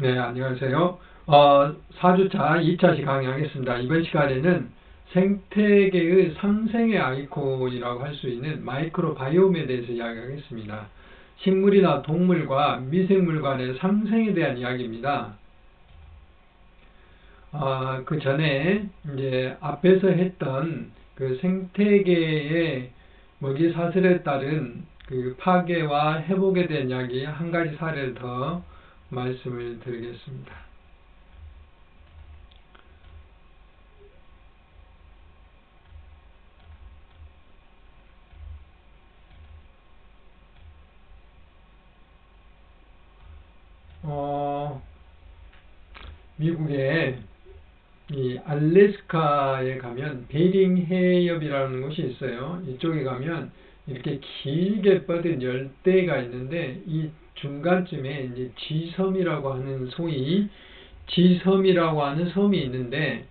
네, 안녕하세요. 4주차 2차시 강의하겠습니다. 이번 시간에는 생태계의 상생의 아이콘이라고 할 수 있는 마이크로바이옴에 대해서 이야기하겠습니다. 식물이나 동물과 미생물 간의 상생에 대한 이야기입니다. 그 전에 이제 앞에서 했던 그 생태계의 먹이사슬에 따른 그 파괴와 회복에 대한 이야기 한 가지 사례를 더 말씀을 드리겠습니다. 미국의 이 알래스카에 가면 베링 해협이라는 곳이 있어요. 이쪽에 가면 이렇게 길게 뻗은 열대가 있는데 이 중간쯤에 이제 지섬이라고 하는 소위 지섬이라고 하는 섬이 있는데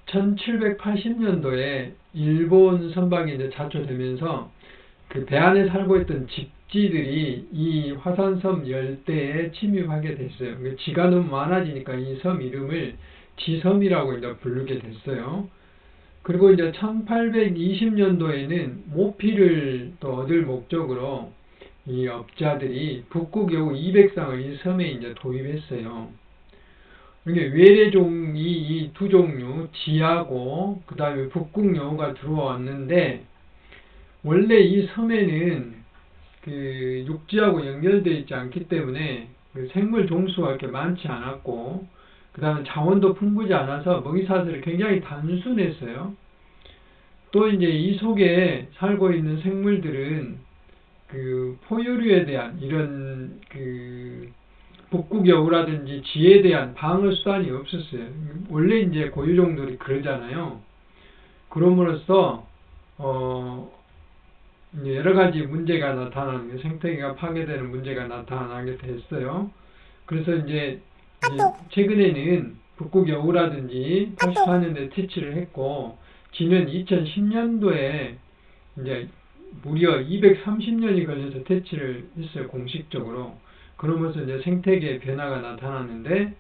1780년도에 일본 선박이 이제 자초되면서 그 배 안에 살고 있던 집지들이 이 화산섬 열대에 침입하게 됐어요. 지가 너무 많아지니까 이 섬 이름을 지섬이라고 이제 부르게 됐어요. 그리고 이제 1820년도에는 모피를 또 얻을 목적으로 이 업자들이 북극여우 200쌍을 이 섬에 이제 도입했어요. 이게 외래종이 이 두 종류, 지하고 그 다음에 북극여우가 들어왔는데 원래 이 섬에는 그 육지하고 연결되어 있지 않기 때문에 그 생물 종수가 이렇게 많지 않았고 그 다음에 자원도 풍부지 않아서 먹이사슬이 굉장히 단순했어요. 또 이제 이 속에 살고 있는 생물들은 그 포유류에 대한 이런 그 북극여우라든지 지에 대한 방어 수단이 없었어요. 원래 이제 고유종들이 그러잖아요. 그럼으로써 여러 가지 문제가 나타나는 생태계가 파괴되는 문제가 나타나게 됐어요. 그래서 이제 최근에는 북극여우라든지 84년도에 퇴치를 했고 지는 2010년도에 이제 무려 230년이 걸려서 퇴치를 했어요. 공식적으로. 그러면서 이제 생태계의 변화가 나타났는데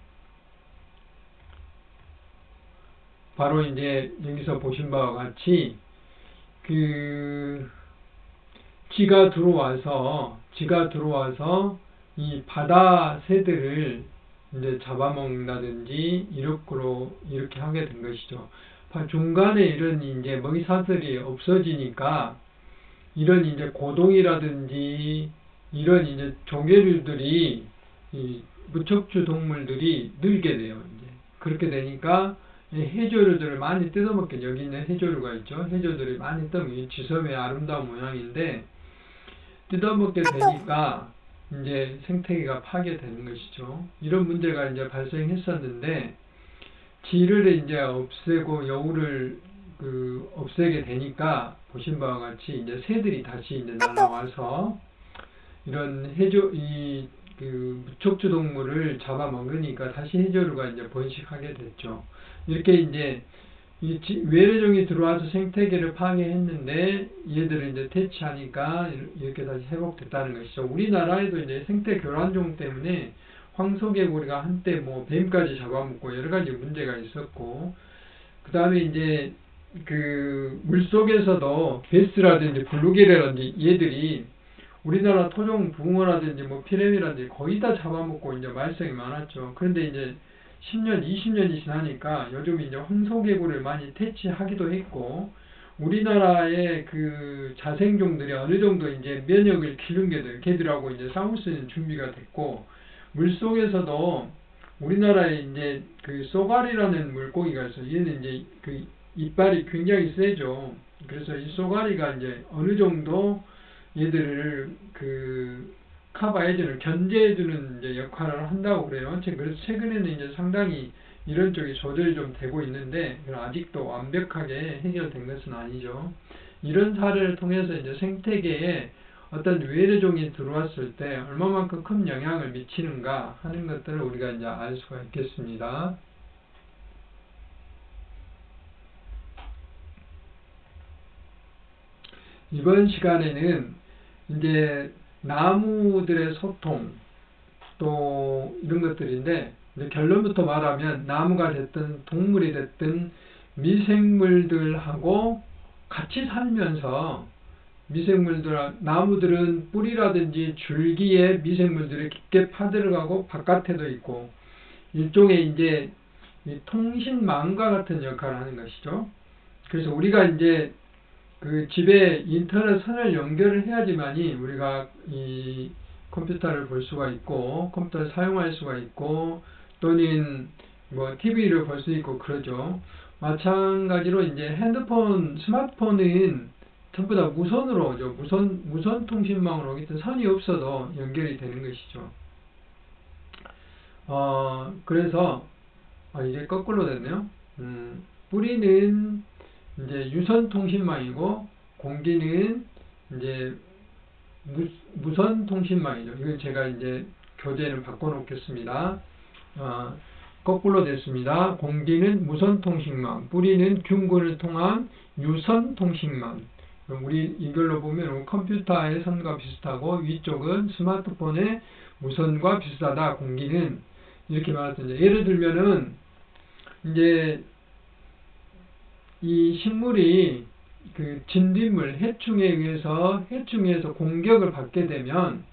바로 이제 여기서 보신 바와 같이 그 지가 들어와서 이 바다 새들을 이제 잡아먹는다든지 이렇게 하게 된 것이죠. 중간에 이런 이제 먹이사슬이 없어지니까 이런 이제 고동이라든지 이런 이제 조개류들이 이 무척추 동물들이 늘게 돼요. 이제 그렇게 되니까 해조류들을 많이 뜯어먹게, 여기 있는 해조류가 있죠. 해조들이 많이 뜯어먹게, 지섬의 아름다운 모양인데 뜯어먹게 되니까 이제 생태계가 파괴되는 것이죠. 이런 문제가 이제 발생했었는데 지를 이제 없애고 여우를 없애게 되니까 보신 바와 같이 이제 새들이 다시 이제 날아와서 이런 무척추 동물을 잡아먹으니까 다시 해조류가 이제 번식하게 됐죠. 이렇게 이제 외래종이 들어와서 생태계를 파괴했는데 얘들을 이제 퇴치하니까 이렇게 다시 회복됐다는 것이죠. 우리나라에도 이제 생태 교란종 때문에 황소개구리가 한때 뭐 뱀까지 잡아먹고 여러 가지 문제가 있었고, 그 다음에 이제 그 물속에서도 베스라든지 블루기라든지 얘들이 우리나라 토종 붕어라든지 뭐 피레미라든지 거의 다 잡아먹고 이제 말썽이 많았죠. 그런데 이제 10년, 20년이 지나니까 요즘 이제 황소개구리를 많이 퇴치하기도 했고, 우리나라의 그 자생종들이 어느 정도 이제 면역을 기른 걔들하고 이제 싸울 수 있는 준비가 됐고, 물속에서도 우리나라에 이제 그 쏘가리라는 물고기가 있어요. 얘는 이제 그 이빨이 굉장히 세죠. 그래서 이 쏘가리가 이제 어느 정도 얘들을 커버해주는, 견제해주는 이제 역할을 한다고 그래요. 그래서 최근에는 이제 상당히 이런 쪽이 조절이 좀 되고 있는데, 아직도 완벽하게 해결된 것은 아니죠. 이런 사례를 통해서 이제 생태계에 어떤 외래종이 들어왔을 때 얼마만큼 큰 영향을 미치는가 하는 것들을 우리가 이제 알 수가 있겠습니다. 이번 시간에는 이제 나무들의 소통, 또 이런 것들인데, 이제 결론부터 말하면 나무가 됐든 동물이 됐든 미생물들하고 같이 살면서, 나무들은 뿌리라든지 줄기에 미생물들이 깊게 파들어가고 바깥에도 있고, 일종의 이제 이 통신망과 같은 역할을 하는 것이죠. 그래서 우리가 이제 그 집에 인터넷 선을 연결을 해야지만이 우리가 이 컴퓨터를 볼 수가 있고, 컴퓨터를 사용할 수가 있고, 또는 뭐 TV를 볼 수 있고 그러죠. 마찬가지로 이제 핸드폰, 스마트폰은 전부 다 무선으로 오죠. 무선 통신망으로 오기 때문에 선이 없어도 연결이 되는 것이죠. 그래서 이제 거꾸로 됐네요. 뿌리는 이제 유선 통신망이고, 공기는 이제 무선 통신망이죠. 이건 제가 이제 교재를 바꿔놓겠습니다. 거꾸로 됐습니다. 공기는 무선 통신망, 뿌리는 균근을 통한 유선 통신망. 우리 이걸로 보면 컴퓨터의 선과 비슷하고, 위쪽은 스마트폰의 무선과 비슷하다. 공기는 이렇게 말했죠. 예를 들면은 이제 이 식물이 그 진딧물, 해충에서 공격을 받게 되면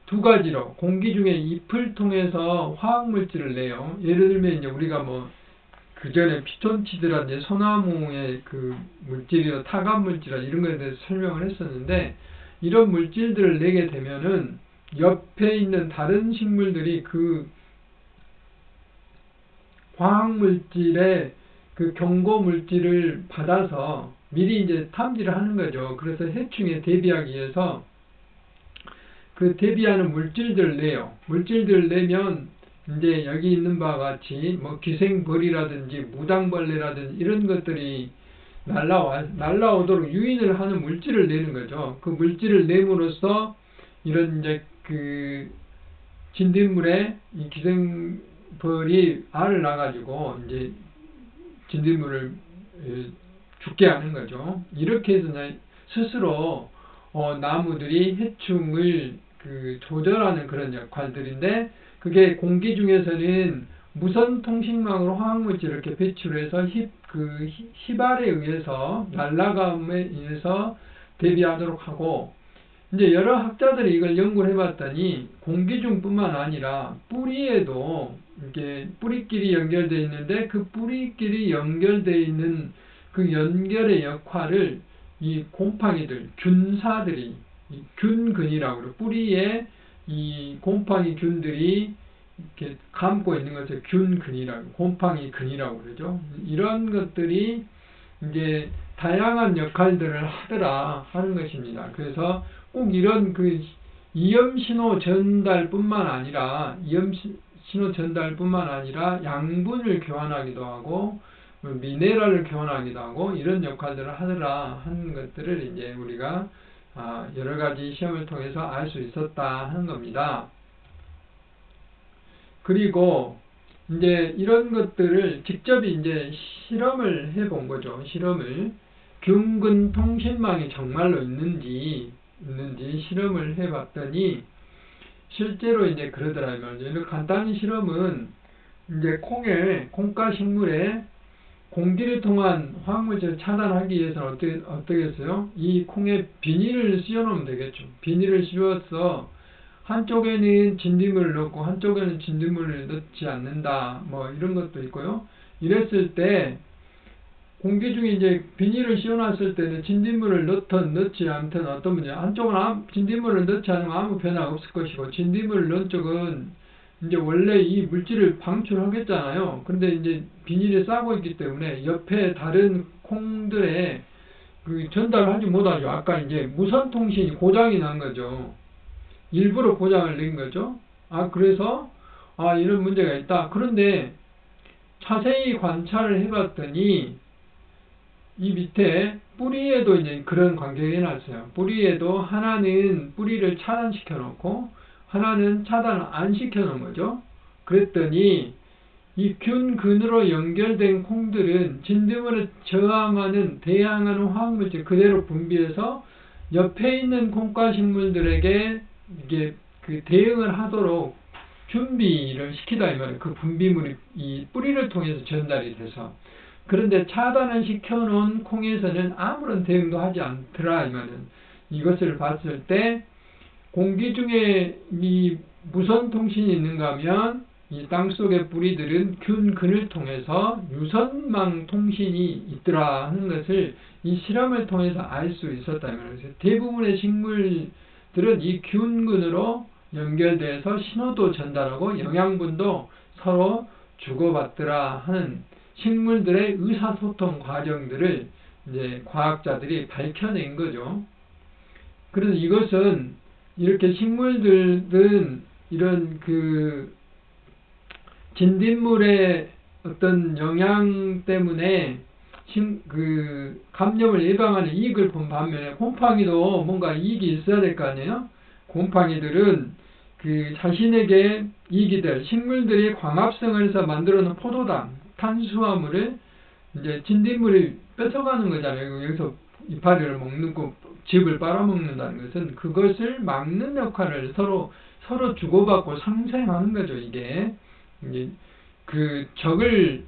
두 가지로, 공기 중에 잎을 통해서 화학물질을 내요. 예를 들면 이제 우리가 뭐 그 전에 피톤치드라든지 소나무의 그 물질이나 타감 물질이나 이런 것에 대해서 설명을 했었는데, 이런 물질들을 내게 되면은 옆에 있는 다른 식물들이 그 화학물질의 그 경고 물질을 받아서 미리 이제 탐지를 하는 거죠. 그래서 해충에 대비하기 위해서 그 대비하는 물질들을 내요. 물질들을 내면 이제 여기 있는 바와 같이 뭐 기생벌이라든지 무당벌레라든지 이런 것들이 날라오도록 유인을 하는 물질을 내는 거죠. 그 물질을 내므로써 이런 이제 그 진딧물에 이 기생벌이 알을 낳아가지고 이제 진딧물을 죽게 하는 거죠. 이렇게 해서 스스로 나무들이 해충을 조절하는 그런 역할들인데, 그게 공기 중에서는 무선 통신망으로 화학물질을 이렇게 배출해서 휘발에 의해서 날아감에 의해서 대비하도록 하고, 이제 여러 학자들이 이걸 연구를 해봤더니 공기 중뿐만 아니라 뿌리에도 이렇게 뿌리끼리 연결되어 있는데, 그 뿌리끼리 연결되어 있는 그 연결의 역할을 이 곰팡이들, 균사들이, 이 균근이라고 그래요. 뿌리에 이 곰팡이 균들이 이렇게 감고 있는 것을 균근이라고, 곰팡이 근이라고 그러죠. 이런 것들이 이제 다양한 역할들을 하더라 하는 것입니다. 그래서 꼭 이런 그 이염신호 전달뿐만 아니라 양분을 교환하기도 하고 미네랄을 교환하기도 하고 이런 역할들을 하더라 하는 것들을 이제 우리가 여러 가지 시험을 통해서 알 수 있었다 하는 겁니다. 그리고 이제 이런 것들을 직접 이제 실험을 해본 거죠. 균근 통신망이 정말로 있는지 실험을 해봤더니 실제로 이제 그러더라고요. 이런 간단한 실험은 이제 콩과 식물에 공기를 통한 화학물질을 차단하기 위해서는 어떻게 했어요? 이 콩에 비닐을 씌워 놓으면 되겠죠. 비닐을 씌워서 한쪽에는 진딧물을 넣고 한쪽에는 진딧물을 넣지 않는다. 뭐 이런 것도 있고요. 이랬을 때 공기 중에 이제 비닐을 씌워놨을 때는 진딧물을 넣든 넣지 않든 어떤 문제, 한쪽은 진딧물을 넣지 않으면 아무 변화가 없을 것이고, 진딧물을 넣은 쪽은 이제 원래 이 물질을 방출하겠잖아요. 그런데 이제 비닐에 싸고 있기 때문에 옆에 다른 콩들에 그 전달을 하지 못하죠. 아까 이제 무선 통신이 고장이 난 거죠. 일부러 고장을 낸 거죠. 그래서 이런 문제가 있다. 그런데 자세히 관찰을 해봤더니 이 밑에 뿌리에도 이제 그런 관계가 해놨어요. 뿌리에도 하나는 뿌리를 차단시켜 놓고 하나는 차단을 안 시켜 놓은 거죠. 그랬더니 이 균근으로 연결된 콩들은 진드물을 대항하는 화학물질 그대로 분비해서 옆에 있는 콩과 식물들에게 이게 그 대응을 하도록 준비를 시키다 이 말이에요. 그 분비물이 이 뿌리를 통해서 전달이 돼서. 그런데 차단을 시켜놓은 콩에서는 아무런 대응도 하지 않더라 이 말이에요. 이것을 봤을 때 공기 중에 이 무선 통신이 있는가 하면 이 땅속의 뿌리들은 균근을 통해서 유선망 통신이 있더라 하는 것을 이 실험을 통해서 알 수 있었다. 그래서 대부분의 식물들은 이 균근으로 연결돼서 신호도 전달하고 영양분도 서로 주고받더라 하는 식물들의 의사소통 과정들을 이제 과학자들이 밝혀낸 거죠. 그래서 이것은 이렇게 식물들은 이런 그 진딧물의 어떤 영양 때문에 그 감염을 예방하는 이익을 본 반면에 곰팡이도 뭔가 이익이 있어야 될 거 아니에요? 곰팡이들은 그 자신에게 이익이 될 식물들이 광합성을 해서 만들어 놓은 포도당, 탄수화물을 이제 진딧물이 뺏어가는 거잖아요. 여기서 이파리를 먹는 거, 즙을 빨아먹는다는 것은 그것을 막는 역할을 서로 주고받고 상생하는 거죠. 이게 이제 그 적을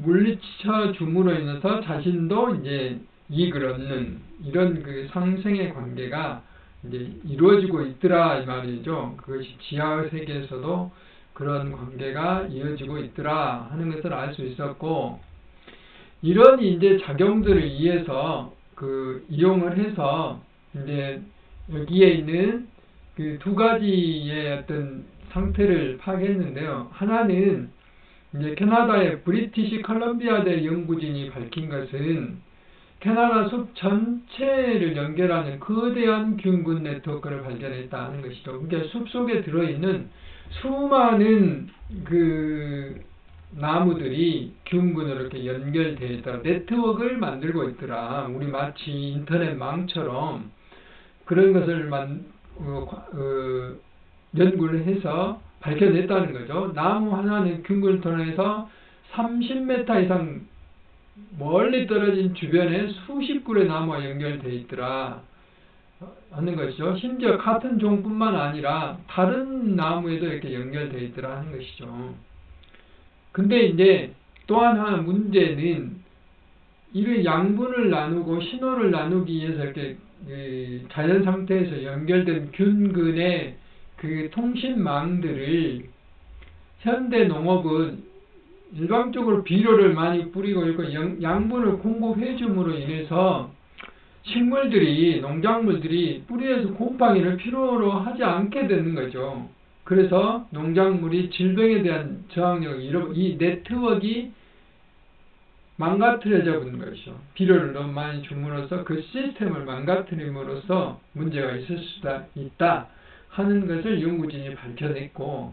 물리쳐 줌으로 인해서 자신도 이제 이익을 얻는 이런 그 상생의 관계가 이제 이루어지고 있더라 이 말이죠. 그것이 지하 세계에서도 그런 관계가 이어지고 있더라 하는 것을 알 수 있었고, 이런 이제 작용들을 이용을 해서 이제 여기에 있는 그 두 가지의 어떤 상태를 파악했는데요. 하나는 이제 캐나다의 브리티시 컬럼비아대 연구진이 밝힌 것은 캐나다 숲 전체를 연결하는 거대한 균근 네트워크를 발견했다 하는 것이죠. 그러니까 숲 속에 들어있는 수많은 그 나무들이 균근으로 이렇게 연결되어 있더라. 네트워크를 만들고 있더라. 우리 마치 인터넷망처럼 그런 것을 연구를 해서 밝혀냈다는 거죠. 나무 하나는 균근을 통해서 30m 이상 멀리 떨어진 주변에 수십 그루의 나무가 연결되어 있더라 하는 것이죠. 심지어 같은 종뿐만 아니라 다른 나무에도 이렇게 연결되어 있더라 하는 것이죠. 근데 이제 또 하나 문제는 이를 양분을 나누고 신호를 나누기 위해서 이렇게 자연 상태에서 연결된 균근의 그 통신망들을 현대 농업은 일방적으로 비료를 많이 뿌리고 있고 양분을 공급해 줌으로 인해서 식물들이, 농작물들이 뿌리에서 곰팡이를 필요로 하지 않게 되는 거죠. 그래서 농작물이 질병에 대한 저항력을 이 네트워크가 망가뜨려져 버린 것이죠. 비료를 너무 많이 줌으로써 그 시스템을 망가뜨림으로써 문제가 있을 수가 있다 하는 것을 연구진이 밝혀냈고,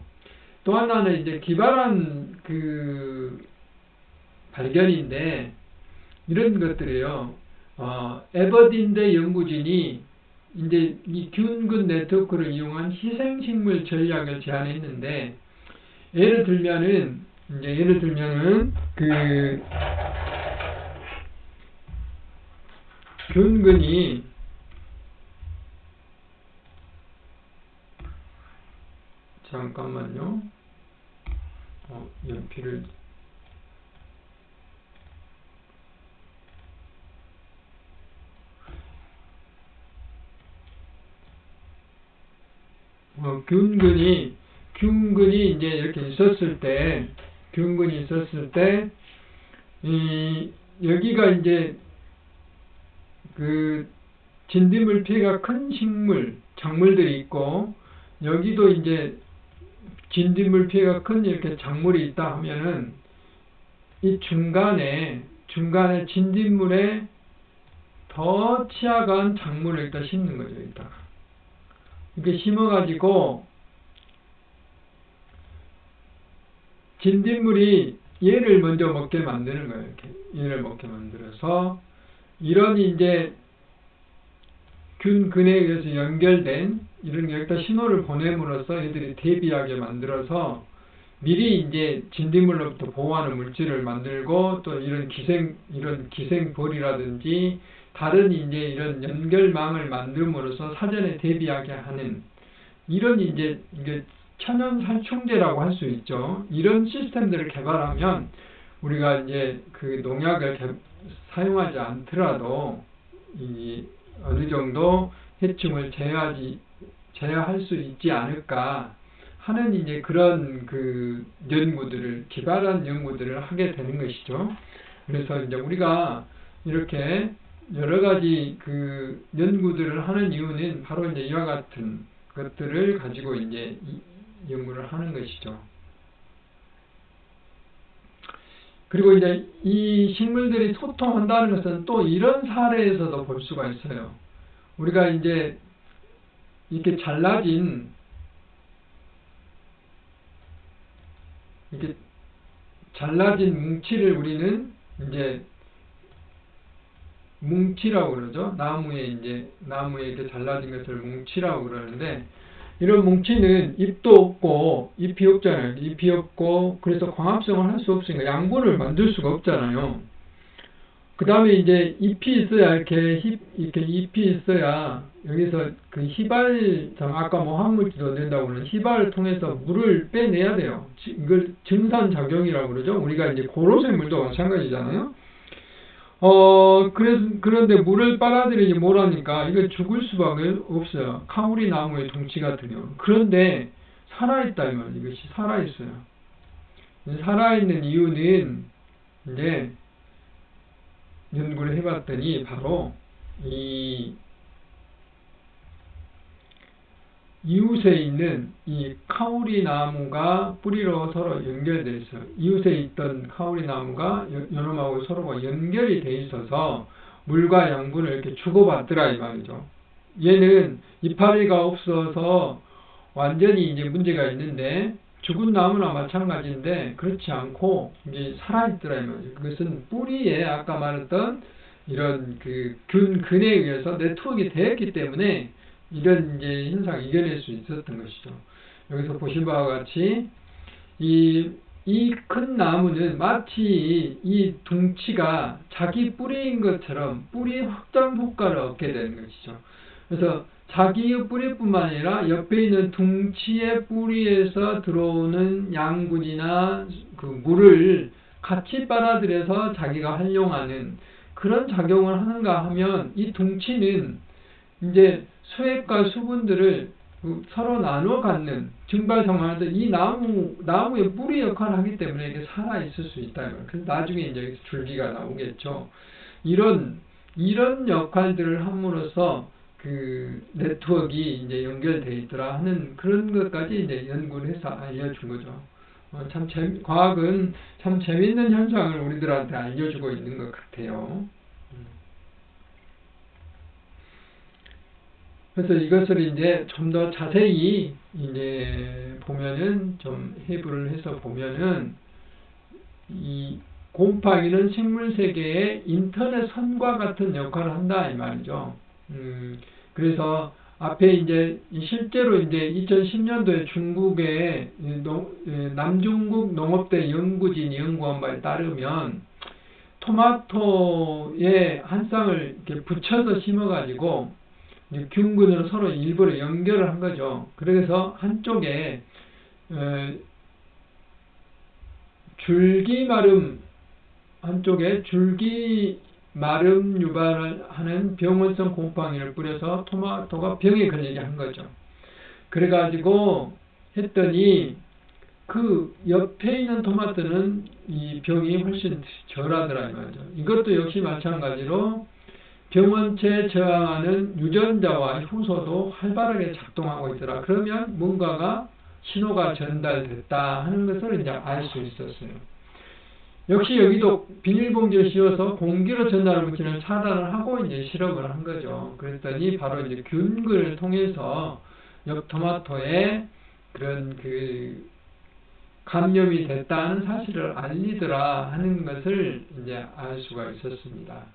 또 하나는 이제 기발한 그 발견인데 이런 것들이에요. 에버딘대 연구진이 이제 이 균근 네트워크를 이용한 희생식물 전략을 제안했는데, 예를 들면은 그 균근이 잠깐만요. 연필을 균근이 이제 이렇게 있었을 때, 여기가 이제 그 진딧물 피해가 큰 작물들이 있고, 여기도 이제 진딧물 피해가 큰 이렇게 작물이 있다 하면은 이 중간에 진딧물에 더 취약한 작물을 일단 심는 거죠. 이렇게 심어가지고 진딧물이 얘를 먼저 먹게 만드는 거예요. 이렇게 얘를 먹게 만들어서 이런 이제 균근에 의해서 연결된 이런 여기다 신호를 보냄으로써 애들이 대비하게 만들어서 미리 이제 진딧물로부터 보호하는 물질을 만들고, 또 이런 기생벌이라든지 다른 이제 이런 연결망을 만듦으로써 사전에 대비하게 하는 이런 이제 이게 천연 살충제라고 할 수 있죠. 이런 시스템들을 개발하면 우리가 이제 그 농약을 사용하지 않더라도 이 어느 정도 해충을 제어할 수 있지 않을까 하는 이제 그런 그 연구들을 기발한 연구들을 하게 되는 것이죠. 그래서 이제 우리가 이렇게 여러 가지 그 연구들을 하는 이유는 바로 이제 이와 같은 것들을 가지고 이제 연구를 하는 것이죠. 그리고 이제 이 식물들이 소통한다는 것은 또 이런 사례에서도 볼 수가 있어요. 우리가 이제 이렇게 잘라진 뭉치를 우리는 이제 뭉치라고 그러죠. 나무에 이렇게 잘라진 것을 뭉치라고 그러는데, 이런 뭉치는 잎도 없고, 잎이 없잖아요. 잎이 없고, 그래서 광합성을 할 수 없으니까 양분을 만들 수가 없잖아요. 그 다음에 이제 잎이 있어야 이렇게 잎이 있어야 여기서 그 희발성, 아까 뭐 화물기도 된다고 그러는 희발을 통해서 물을 빼내야 돼요. 이걸 증산작용이라고 그러죠. 우리가 이제 고로쇠물도 마찬가지잖아요. 그런데 물을 빨아들이지 못하니까 이거 죽을 수밖에 없어요. 카우리 나무의 둥치 같은 경우. 그런데 살아있다 이 말이에요. 이것이 살아있어요. 살아있는 이유는 이제 연구를 해봤더니 바로 이 이웃에 있는 이 카우리 나무가 뿌리로 서로 연결되어 있어요. 이웃에 있던 카우리 나무가 요놈하고 서로가 연결이 되어 있어서 물과 양분을 이렇게 주고받더라 이 말이죠. 얘는 이파리가 없어서 완전히 이제 문제가 있는데, 죽은 나무나 마찬가지인데 그렇지 않고 이제 살아있더라 이 말이죠. 그것은 뿌리에 아까 말했던 이런 그 균근에 의해서 네트워크가 되었기 때문에 이런 이제 현상을 이겨낼 수 있었던 것이죠. 여기서 보신 바와 같이 이 큰 나무는 마치 이 둥치가 자기 뿌리인 것처럼 뿌리의 확장 효과를 얻게 되는 것이죠. 그래서 자기의 뿌리뿐만 아니라 옆에 있는 둥치의 뿌리에서 들어오는 양분이나 그 물을 같이 빨아들여서 자기가 활용하는 그런 작용을 하는가 하면, 이 둥치는 이제 수액과 수분들을 서로 나눠 갖는 증발상황에서 이 나무의 뿌리 역할을 하기 때문에 이게 살아있을 수 있다. 그래서 나중에 이제 줄기가 나오겠죠. 이런 역할들을 함으로써 그 네트워크가 이제 연결되어 있더라 하는 그런 것까지 이제 연구를 해서 알려준 거죠. 과학은 참 재밌는 현상을 우리들한테 알려주고 있는 것 같아요. 그래서 이것을 이제 좀 더 자세히 이제 보면은, 좀 해부를 해서 보면은, 이 곰팡이는 식물 세계의 인터넷 선과 같은 역할을 한다 이 말이죠. 그래서 앞에 이제 실제로 이제 2010년도에 중국의 남중국 농업대 연구진 연구한 바에 따르면, 토마토에 한 쌍을 이렇게 붙여서 심어가지고 균근으로 서로 일부러 연결을 한 거죠. 그래서 한쪽에 줄기 마름 유발을 하는 병원성 곰팡이를 뿌려서 토마토가 병에 걸리게 한 거죠. 그래가지고 했더니 그 옆에 있는 토마토는 이 병이 훨씬 덜하더라 이 말이죠. 이것도 역시 마찬가지로 병원체 저항하는 유전자와 효소도 활발하게 작동하고 있더라. 그러면 뭔가가 신호가 전달됐다 하는 것을 이제 알 수 있었어요. 역시 여기도 비닐봉지를 씌워서 공기로 전달하는 물질을 차단을 하고 이제 실험을 한 거죠. 그랬더니 바로 이제 균근을 통해서 옆 토마토에 그런 그 감염이 됐다는 사실을 알리더라 하는 것을 이제 알 수가 있었습니다.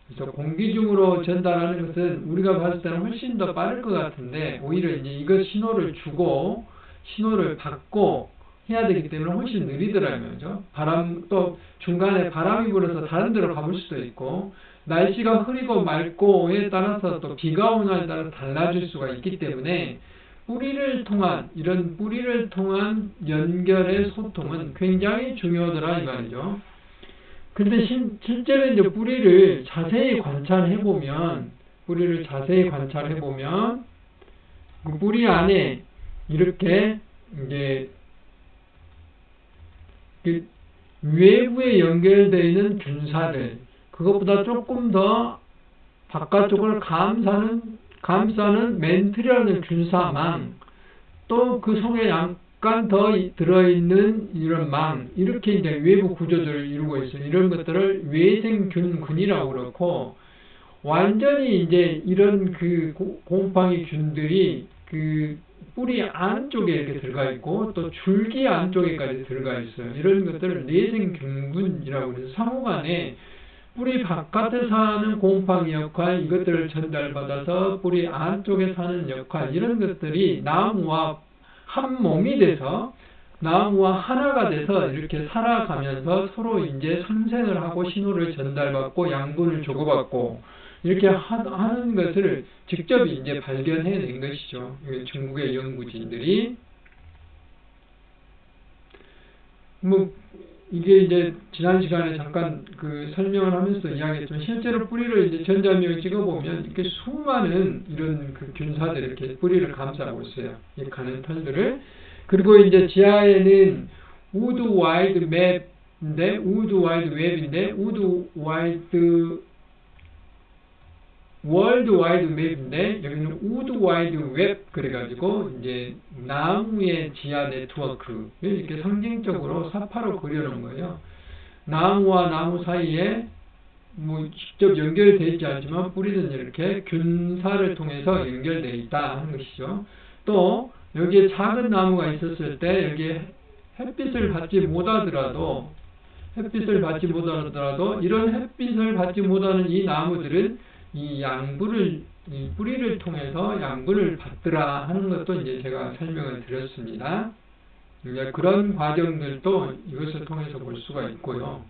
그래서 공기 중으로 전달하는 것은 우리가 봤을 때는 훨씬 더 빠를 것 같은데, 오히려 이제 이거 신호를 주고 신호를 받고 해야 되기 때문에 훨씬 느리더라고요. 또 중간에 바람이 불어서 다른 데로 가볼 수도 있고, 날씨가 흐리고 맑고에 따라서 또 비가 오냐에 따라 달라질 수가 있기 때문에 이런 뿌리를 통한 연결의 소통은 굉장히 중요하더라 이 말이죠. 근데 실제로 이제 뿌리를 자세히 관찰해 보면 그 뿌리 안에 이렇게 이제 그 외부에 연결되어 있는 균사들, 그것보다 조금 더 바깥쪽을 감싸는 멘틀이라는 균사망, 또 그 속에 약간 더 들어있는 이런 망, 이렇게 이제 외부 구조들을 이루고 있어요. 이런 것들을 외생균군이라고 그렇고, 완전히 이제 이런 그 곰팡이 균들이 그 뿌리 안쪽에 이렇게 들어가 있고, 또 줄기 안쪽에까지 들어가 있어요. 이런 것들을 내생균군이라고 해서 상호간에 뿌리 바깥에 사는 곰팡이 역할, 이것들을 전달받아서 뿌리 안쪽에 사는 역할, 이런 것들이 나무와 한 몸이 돼서, 나무와 하나가 돼서 이렇게 살아가면서 서로 이제 상생을 하고 신호를 전달받고 양분을 주고받고 이렇게 하는 것을 직접 이제 발견해낸 것이죠. 중국의 연구진들이. 이게 이제 지난 시간에 잠깐 그 설명을 하면서 이야기했지만, 실제로 뿌리를 이제 전자미를 찍어보면 이렇게 수많은 이런 그 균사들이 이렇게 뿌리를 감싸고 있어요. 이 가는 털들을. 그리고 이제 지하에는 우드 와이드 웹인데, 월드 와이드 맵인데, 여기는 우드 와이드 웹 그래가지고 이제 나무의 지하 네트워크, 이렇게 상징적으로 사파로 그려놓은 거예요. 나무와 나무 사이에 뭐 직접 연결되어 있지 않지만 뿌리는 이렇게 균사를 통해서 연결되어 있다 하는 것이죠. 또 여기에 작은 나무가 있었을 때 여기에 햇빛을 받지 못하더라도 이런 햇빛을 받지 못하는 이 나무들은 이 뿌리를 통해서 양분을 받더라 하는 것도 이제 제가 설명을 드렸습니다. 이제 그런 과정들도 이것을 통해서 볼 수가 있고요.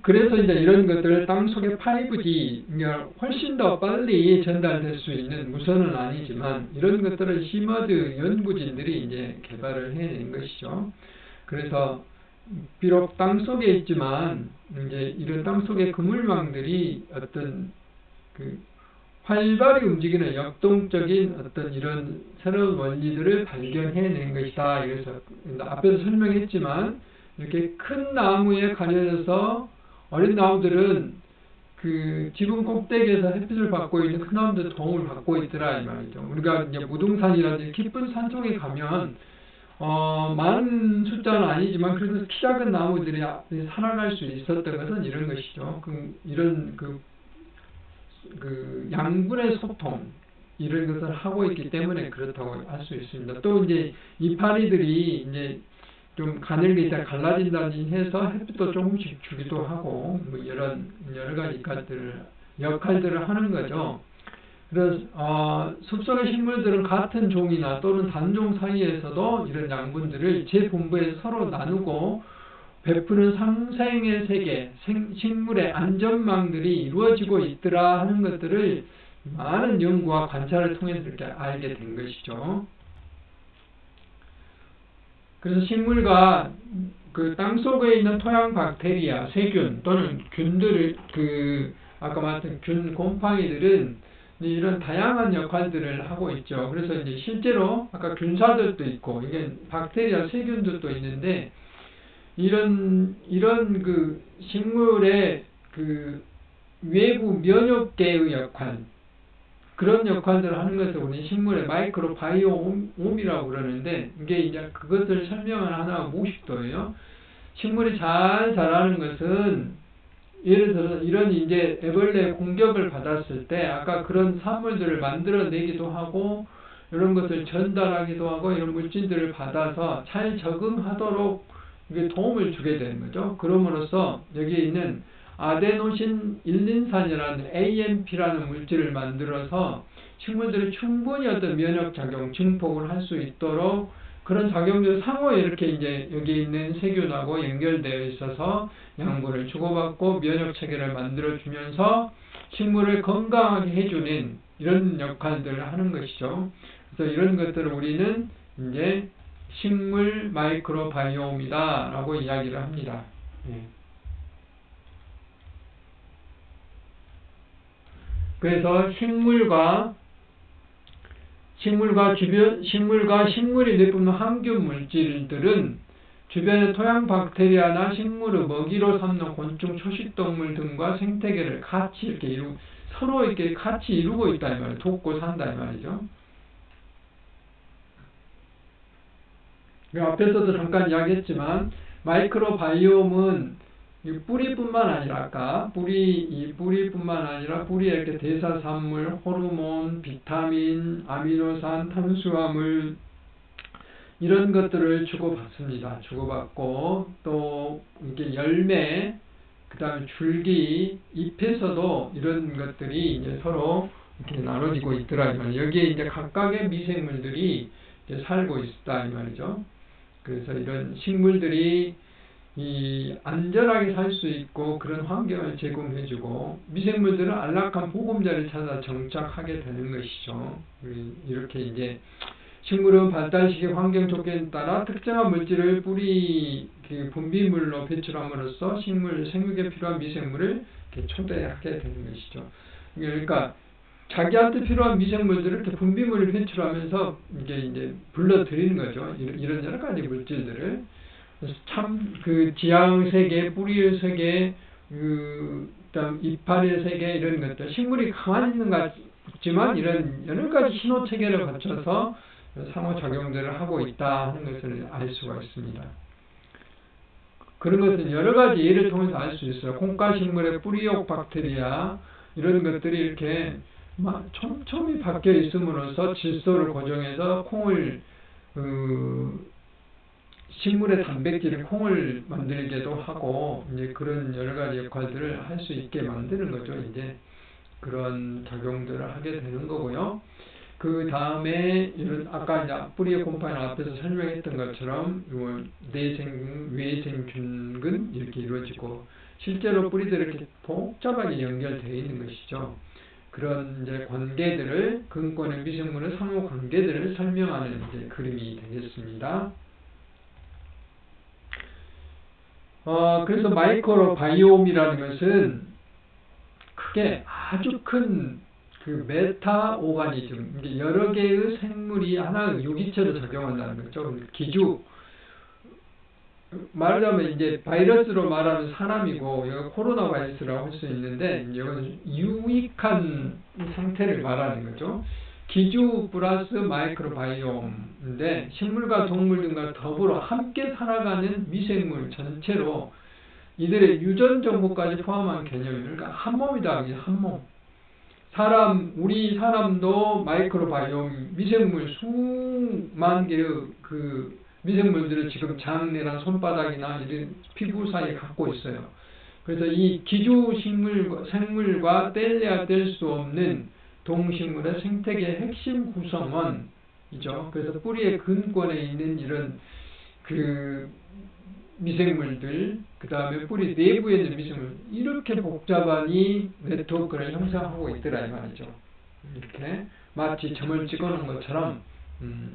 그래서 이제 이런 것들을 땅속의 5G, 훨씬 더 빨리 전달될 수 있는 무선은 아니지만, 이런 것들을 시머드 연구진들이 이제 개발을 해낸 것이죠. 그래서 비록 땅속에 있지만 이제 이런 땅속의 그물망들이 어떤 그 활발히 움직이는 역동적인 어떤 이런 새로운 원리들을 발견해낸 것이다. 그래서 앞에서 설명했지만, 이렇게 큰 나무에 가려져서 어린 나무들은 그 지붕 꼭대기에서 햇빛을 받고 있는 큰 나무들 도움을 받고 있더라 이 말이죠. 우리가 이제 무등산이라든지 깊은 산 쪽에 가면 많은 숫자는 아니지만 그래도 키 작은 나무들이 살아갈 수 있었던 것은 이런 것이죠. 이런 양분의 소통, 이런 것을 하고 있기 때문에 그렇다고 할 수 있습니다. 또 이제 이파리들이 이제 좀 가늘게 있다 갈라진다든지 해서 햇빛도 조금씩 주기도 하고, 뭐 여러 가지 역할들을 하는 거죠. 그래서 숲속의 식물들은 같은 종이나 또는 단종 사이에서도 이런 양분들을 재분부해서 서로 나누고 베푸는 상생의 세계, 식물의 안전망들이 이루어지고 있더라 하는 것들을 많은 연구와 관찰을 통해서 이렇게 알게 된 것이죠. 그래서 식물과 그 땅속에 있는 토양 박테리아, 세균 또는 균들을 아까 말했던 균 곰팡이들은 이런 다양한 역할들을 하고 있죠. 그래서 이제 실제로 아까 균사들도 있고, 이게 박테리아, 세균들도 있는데, 이런 그 식물의 그 외부 면역계의 역할, 그런 역할들을 하는 것을 우리 식물의 마이크로바이옴이라고 그러는데, 이게 이제 그것을 설명을 하나 무식도예요. 식물이 잘 자라는 것은 예를 들어서 이런 이제 애벌레 공격을 받았을 때 아까 그런 산물들을 만들어내기도 하고, 이런 것을 전달하기도 하고, 이런 물질들을 받아서 잘 적응하도록 이게 도움을 주게 되는 거죠. 그럼으로써 여기에 있는 아데노신 일린산이라는 AMP라는 물질을 만들어서 식물들이 충분히 어떤 면역작용, 증폭을 할 수 있도록 그런 작용들이 상호에 이렇게 이제 여기 있는 세균하고 연결되어 있어서 양분을 주고받고 면역체계를 만들어주면서 식물을 건강하게 해주는 이런 역할들을 하는 것이죠. 그래서 이런 것들을 우리는 이제 식물 마이크로바이옴이다 라고 이야기를 합니다. 예. 그래서 식물과 식물이 내뿜는 항균 물질들은 주변의 토양 박테리아나 식물의 먹이로 삼는 곤충, 초식동물 등과 생태계를 같이 이렇게 서로 이렇게 같이 이루고 있다 이 말이에요. 돕고 산다 이 말이죠. 앞에서도 잠깐 이야기했지만 마이크로바이옴은 뿌리뿐만 아니라 뿌리뿐만 아니라 뿌리에 이렇게 대사산물, 호르몬, 비타민, 아미노산, 탄수화물 이런 것들을 주고받습니다. 주고받고 또 이렇게 열매, 그다음에 줄기, 잎에서도 이런 것들이 이제 서로 이렇게 나눠지고 있더라 이 말이에요. 여기에 이제 각각의 미생물들이 이제 살고 있다 이 말이죠. 그래서 이런 식물들이 안전하게 살 수 있고 그런 환경을 제공해주고 미생물들은 안락한 보금자리를 찾아 정착하게 되는 것이죠. 이렇게 이제 식물은 발달 시기 환경 조건에 따라 특정한 물질을 뿌리 분비물로 배출함으로써 식물 생육에 필요한 미생물을 이렇게 초대하게 되는 것이죠. 그러니까 자기한테 필요한 미생물들을 이렇게 분비물을 배출하면서 이제 불러들이는 거죠. 이런 여러 가지 물질들을. 참, 지향 세계, 뿌리의 세계, 그다음 이파리의 세계, 이런 것들. 식물이 가만히 있는 것 같지만, 이런 여러 가지 신호 체계를 거쳐서 상호작용들을 하고 있다 하는 것을 알 수가 있습니다. 그런 것은 여러 가지 예를 통해서 알 수 있어요. 콩가식물의 뿌리옥 박테리아, 이런 것들이 이렇게 촘촘히 박혀 있음으로써 질소를 고정해서 콩을, 식물의 단백질인 콩을 만들기도 하고, 이제 그런 여러 가지 역할들을 할 수 있게 만드는 거죠. 이제 그런 작용들을 하게 되는 거고요. 그 다음에 이런 아까 이제 뿌리의 곰팡이 앞에서 설명했던 것처럼 내생, 외생균근 이렇게 이루어지고 실제로 뿌리들이 이렇게 복잡하게 연결되어 있는 것이죠. 그런 이제 관계들을 근권의 미생물의 상호 관계들을 설명하는 이제 그림이 되겠습니다. 그래서 마이크로바이옴이라는 것은 크게 아주 큰 메타 오가니즘, 여러 개의 생물이 하나의 유기체로 작용한다는 거죠. 기주, 말하자면 이제 바이러스로 말하면 사람이고, 여기 코로나 바이러스라고 할 수 있는데, 이건 유익한 상태를 말하는 거죠. 기주 플러스 마이크로바이옴인데, 식물과 동물 등과 더불어 함께 살아가는 미생물 전체로 이들의 유전 정보까지 포함한 개념이니까 그러니까 한 몸이다, 한 몸. 우리 사람도 마이크로바이옴, 미생물 수만 개의 미생물들을 지금 장내나 손바닥이나 이런 피부 사이에 갖고 있어요. 그래서 이 기주 생물과 뗄래야 뗄 수 없는 동식물의 생태계의 핵심 구성원이죠. 그래서 뿌리의 근권에 있는 이런 미생물들, 그 다음에 뿌리 내부에 있는 미생물, 이렇게 복잡한 이 네트워크를 형성하고 있더라 이 말이죠. 이렇게 마치 점을 찍어놓은 것처럼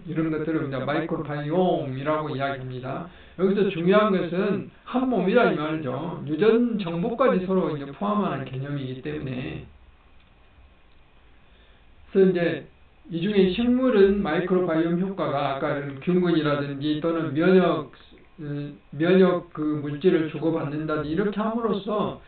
이런 것들을 이제 마이크로바이옴이라고 이야기합니다. 여기서 중요한 것은 한 몸이라 이 말이죠. 유전 정보까지 서로 이제 포함하는 개념이기 때문에. 그래서 이제 이 중에 식물은 마이크로바이옴 효과가 아까 균근이라든지 또는 면역 물질을 주고받는다든지 이렇게 함으로써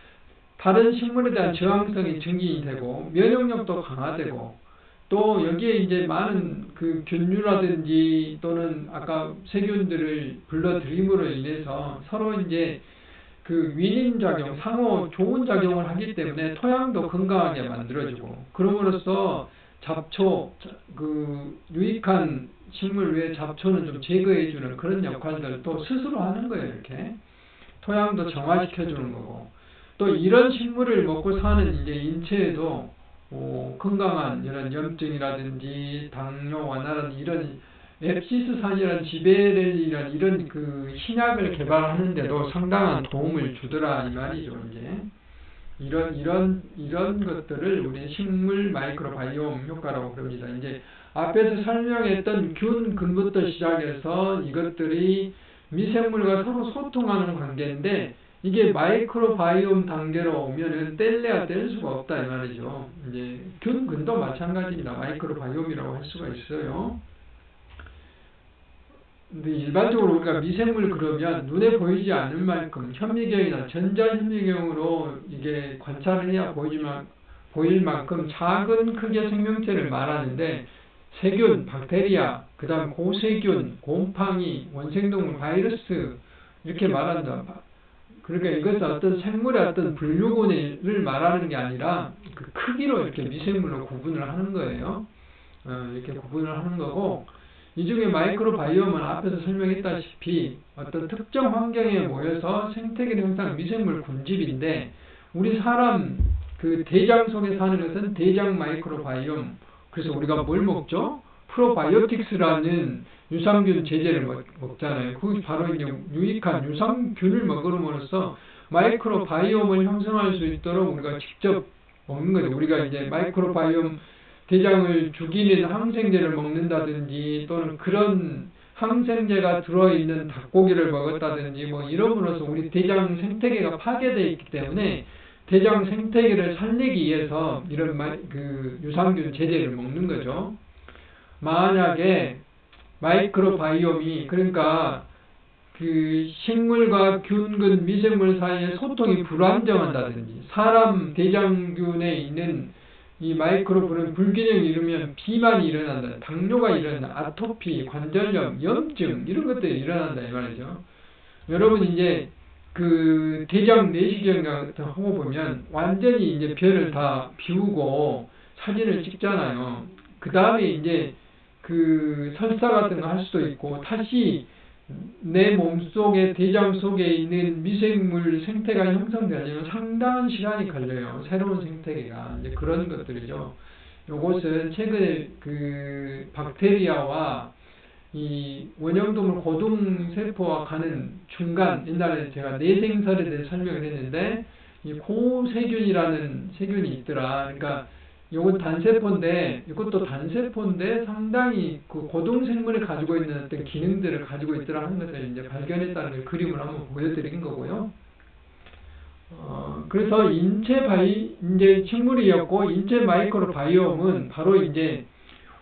다른 식물에 대한 저항성이 증진이 되고 면역력도 강화되고 또 여기에 이제 많은 균류라든지 또는 아까 세균들을 불러들임으로 인해서 서로 이제 윈윈작용, 상호 좋은 작용을 하기 때문에 토양도 건강하게 만들어지고 그럼으로써 잡초, 유익한 식물 외에 잡초는 좀 제거해주는 그런 역할들도 스스로 하는 거예요, 이렇게. 토양도 정화시켜주는 거고. 또 이런 식물을 먹고 사는 이제 인체에도, 건강한 이런 염증이라든지 당뇨 완화라든지 이런 앱시스산이라는 지베렐리라는 이런 신약을 개발하는데도 상당한 도움을 주더라, 이 말이죠, 이제. 이런 것들을 우리 식물 마이크로바이옴 효과라고 부릅니다. 이제 앞에서 설명했던 균 근부터 시작해서 이것들이 미생물과 서로 소통하는 관계인데, 이게 마이크로바이옴 단계로 오면은 뗄래야 뗄 수가 없다 이 말이죠. 이제 균 근도 마찬가지입니다. 마이크로바이옴이라고 할 수가 있어요. 근데 일반적으로 우리가 미생물 그러면 눈에 보이지 않을 만큼 현미경이나 전자현미경으로 이게 관찰을 해야 보일 만큼 작은 크기의 생명체를 말하는데, 세균, 박테리아, 그 다음 고세균, 곰팡이, 원생동물, 바이러스 이렇게 말한다. 그러니까 이것은 어떤 생물의 어떤 분류군을 말하는 게 아니라 그 크기로 이렇게 미생물로 구분을 하는 거예요. 이렇게 구분을 하는 거고, 이 중에 마이크로바이옴은 앞에서 설명했다시피 어떤 특정 환경에 모여서 생태계를 형성하는 미생물 군집인데, 우리 사람 그 대장 속에 사는 것은 대장 마이크로바이옴. 그래서 우리가 뭘 먹죠? 프로바이오틱스라는 유산균 제제를 먹잖아요. 그게 바로 이제 유익한 유산균을 먹음으로써 마이크로바이옴을 형성할 수 있도록 우리가 직접 먹는 거죠. 우리가 이제 마이크로바이옴 대장을 죽이는 항생제를 먹는다든지, 또는 그런 항생제가 들어있는 닭고기를 먹었다든지 뭐 이러므로써 우리 대장 생태계가 파괴되어 있기 때문에 대장 생태계를 살리기 위해서 이런 그 유산균 제제를 먹는 거죠. 만약에 마이크로바이옴이, 그러니까 그 식물과 균근 미생물 사이의 소통이 불안정한다든지, 사람 대장균에 있는 이 마이크로브는 불균형이 일으면 비만이 일어난다, 당뇨가 일어난다, 아토피, 관절염, 염증 이런 것들이 일어난다 이 말이죠. 여러분 이제 그 대장 내시경 같은 거 하고 보면 완전히 이제 뼈를 다 비우고 사진을 찍잖아요. 그 다음에 이제 그 설사 같은 거 할 수도 있고, 다시 내 몸속에 대장 속에 있는 미생물 생태가 형성되려면 상당한 시간이 걸려요. 새로운 생태계가 이제 그런 것들이죠. 요것은 최근에 그 박테리아와 이 원형동물 고등세포와 가는 중간, 옛날에 제가 내생설에 대해 설명을 했는데, 이 고세균이라는 세균이 있더라. 그러니까 요건 단세포인데, 이것도 단세포인데 상당히 그 고등생물을 가지고 있는 어떤 기능들을 가지고 있더라 하는 것을 이제 발견했다는 걸 그림을 한번 보여드린 거고요. 그래서 이제 식물이었고, 인체 마이크로바이옴은 바로 이제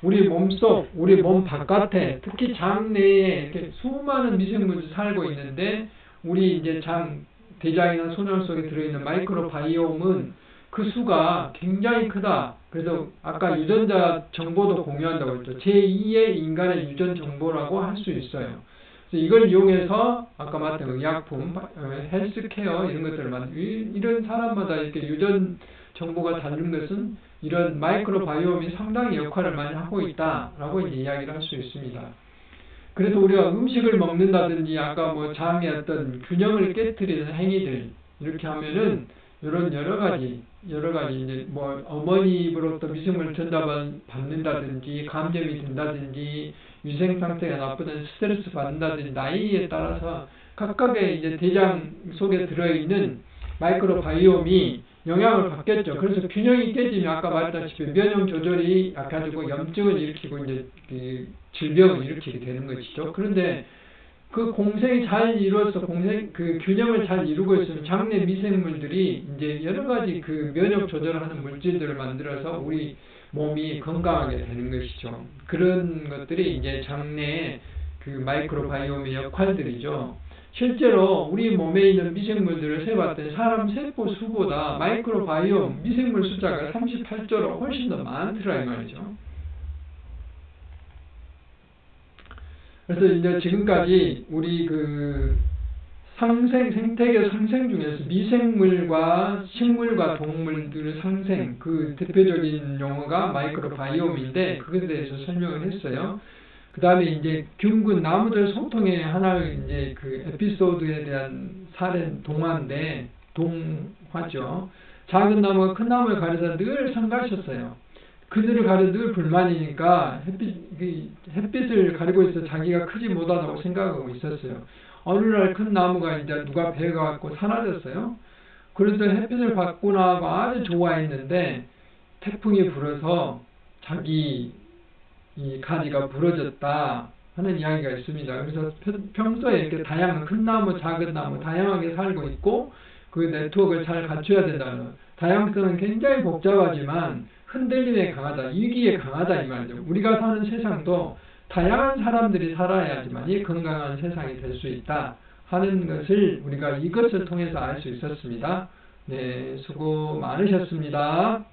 우리 몸속, 우리 몸 바깥에, 특히 장 내에 이렇게 수많은 미생물이 살고 있는데, 우리 이제 대장이나 소변 속에 들어있는 마이크로바이옴은 그 수가 굉장히 크다. 그래서 아까 유전자 정보도 공유한다고 했죠. 제2의 인간의 유전 정보라고 할 수 있어요. 그래서 이걸 이용해서 아까 말했던 의약품, 헬스케어 이런 것들을 이런 사람마다 이렇게 유전 정보가 다른 것은 이런 마이크로바이옴이 상당히 역할을 많이 하고 있다라고 이제 이야기를 할 수 있습니다. 그래서 우리가 음식을 먹는다든지 아까 뭐 장의 어떤 균형을 깨트리는 행위들 이렇게 하면은 이런 여러 가지 이제 뭐 어머니 입으로부터 미생물을 전달받는다든지, 감염이 된다든지, 위생 상태가 나쁘다든지, 스트레스 받는다든지, 나이에 따라서 각각의 이제 대장 속에 들어있는 마이크로바이옴이 영향을 받겠죠. 그래서 균형이 깨지면 아까 말했다시피 면역 조절이 약해지고 염증을 일으키고 이제 그 질병을 일으키게 되는 것이죠. 그런데 그 공생이 잘 이루어서 그 균형을 잘 이루고 있으면 장내 미생물들이 이제 여러 가지 그 면역 조절하는 물질들을 만들어서 우리 몸이 건강하게 되는 것이죠. 그런 것들이 이제 장내의 그 마이크로바이옴의 역할들이죠. 실제로 우리 몸에 있는 미생물들을 세봤더니 사람 세포 수보다 마이크로바이옴 미생물 숫자가 38조로 훨씬 더 많더라 이 말이죠. 그래서 이제 지금까지 우리 그 생태계 상생 중에서 미생물과 식물과 동물들의 상생, 그 대표적인 용어가 마이크로바이옴인데 그것에 대해서 설명을 했어요. 그 다음에 이제 균근 나무들 소통의 하나의 이제 그 에피소드에 대한 사례 동화죠. 작은 나무가 큰 나무를 가려서 늘 성가셨어요. 그늘을 가려 늘 불만이니까 햇빛을 가리고 있어 자기가 크지 못하다고 생각하고 있었어요. 어느 날 큰 나무가 이제 누가 베어갖고 사라졌어요. 그래서 햇빛을 받고 나고 아주 좋아했는데 태풍이 불어서 자기 이 가지가 부러졌다 하는 이야기가 있습니다. 그래서 평소에 이렇게 다양한 큰 나무, 작은 나무 다양하게 살고 있고 그 네트워크를 잘 갖춰야 된다는, 다양성은 굉장히 복잡하지만 흔들림에 강하다, 위기에 강하다 이 말이죠. 우리가 사는 세상도 다양한 사람들이 살아야지만이 건강한 세상이 될 수 있다 하는 것을 우리가 이것을 통해서 알 수 있었습니다. 네, 수고 많으셨습니다.